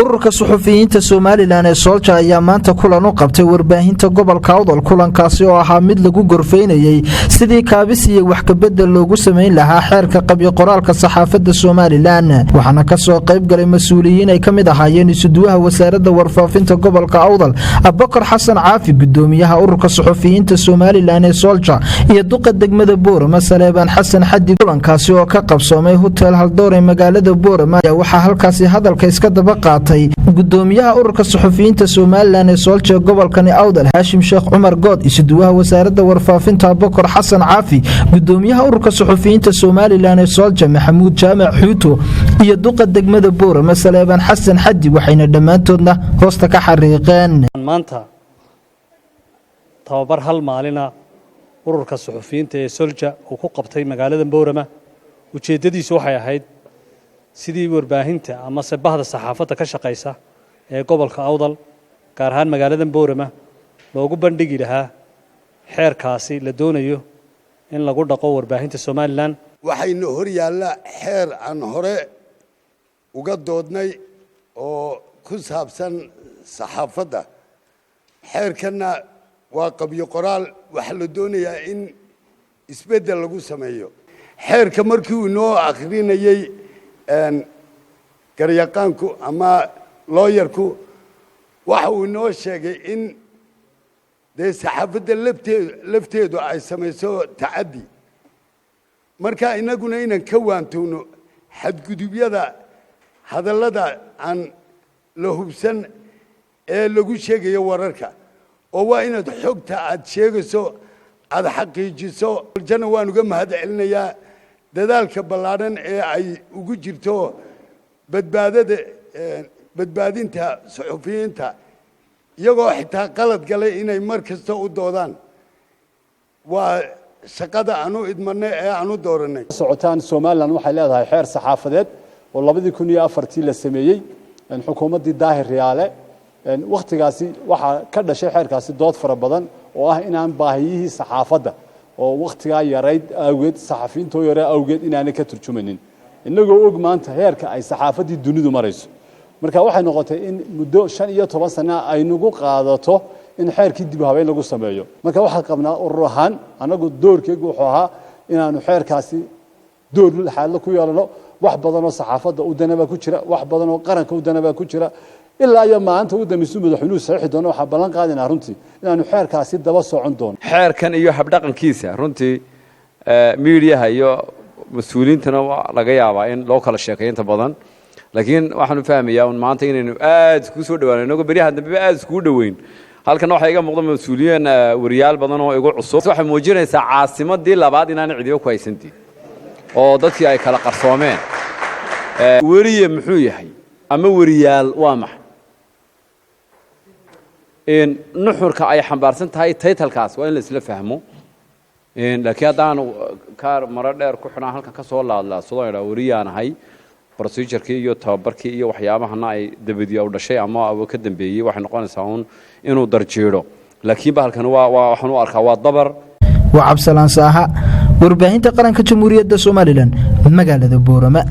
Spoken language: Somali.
ururka suxufiyiinta Soomaaliland ee Soldier ayaa maanta kulan u qabtay warbaahinta gobolka Awdal kulankaasi oo ahaa mid lagu gorfeynayay sidii kaabis iyo wax ka bedel loogu sameyn lahaa xeerka qabyo qoraalka saxaafadda Soomaaliland waxaana ka soo qayb galay mas'uuliyiin ay kamid ahaayeen isuduwaha wasaaradda warfaafinta gobolka Awdal Abubakar Xasan Caafi gudoomiyaha ururka suxufiyiinta Soomaaliland ee Soldier iyo duqa degmada Boorama Saleebaan Xasan Xaddi kulankaasi oo ka qabsoomay hotel Haldoor ee magaalada Boorama waxa halkaasi hadalka iska daba gudoomiyaha ururka suxufiyiinta Soomaaliland ee Soldier gobolkani Awdal Haashim Sheekh Cumar Good isuduwaha wasaaradda warfaafinta Abubakar Xasan Caafi gudoomiyaha ururka suxufiyiinta Soomaaliland ee Soldier Maxamuud Jaamac Xuuto iyo duqa degmada Boorama Saleebaan Xasan Xaddi waxayna dhamaantoodna hoosta ka xariiqeen maanta tababar hal maalina ururka suxufiyiinta ee Soldier uu ku qabtay magaalada Boorama ujeedadiisu waxay ahayd sidii warbaahinta ama sabahda saxaafadda ka shaqeysa ee gobolka Awdal gaar ahaan magaalada Boorama loogu bandhigi lahaa xeerkaasi la doonayo in lagu dhaqo warbaahinta Soomaaliland waxayna hor yaalla xeer aan hore uga doodnay oo ku saabsan saxaafadda xeerkana waa qabyo qoraal waxa la doonayaa in isbedel lagu sameeyo xeerka markii uu noo akhrinayay garyaqaanku ama lawyerku waxa uu noo sheegay in saxaafadda lafteedu ay samayso tacaddi marka inaguna inaan ka waantowno xadgudubyada hadallada aan la hubsan ee lagu sheegayo wararka oo waa inaad xogta aad sheegayso aad xaqiijiso jana waan uga mahad celinayaa dadaalka ballaaran ee ay ugu jirto badbaadinta suxufiyiinta iyagoo xitaa qalad galay inay mar kasta u doodaan waa shaqada aanu idmarnay ee aanu dooranay socotaan Soomaaliland waxay leedahay xeer saxaafadeed oo 2004 la sameeyay xukuumadii Daahir Riyaale waqtigaasi waxa ka dhashay xeerkaasi dood fara badan oo ah inaan baahiyihii saxaafadda oo waqtiga yarayd awgeed saxafiyiinta yara awgeed inaanay ka turjumanin inagoo og maanta heerka ay saxaafadii dunidu marayso marka waxay noqotay in muddo 15 sano ay nagu qaadato in xeerkii dib u habeyn lagu sameeyo marka waxa qabnaa urur ahaan anagu doorkeegu wuxuu ahaa inaanu xeerkaasi door xal ku yeelano wax badan oo saxaafadda u danaba ku jira wax badan oo qaranka u danaba ku jira ilaa iyo maanta uu damisu madaxweynuhu saxiix doono waxa balan qaadina runtii inaanu xeerkaasi daba socon doono xeerkan iyo habdhaqankiisa runtii media iyo mas'uuliyiintana laga yaabaa in loo kala sheekeynta badan laakiin waxaanu fahmayaa in maanta inaynu aad isku soo dhawaanayno bariyaha dambe aad isku dhaweyn halkan waxa iga muuqda mas'uuliyiin wariyaal badan oo igu cusub waxa muujinaysaa caasimadii labaad inaan ciidiyo ku haysantii oo dadkii ay kala qarsoomeen wariye muxuu yahay ama wariyaal waa maxay in nuxurka ay xambaarsan tahay title-kaas waa in la isla fahmo laakiin haddaan kaar mara dheer ku xidhan halkan ka soo laadlaasado inaa wariyaanahay procedure-kii iyo tababarkii iyo waxyaabahana ay dabadiyo u dhashay ama ka dambeeyay waxay noqonaysaa inuu darjeedo laakiin bahalkan waxaan u arkaa waa dabar waa Cabsalaan Saaha warbaahinta qaranka Jamhuuriyadda Soomaaliland magaalada Boorama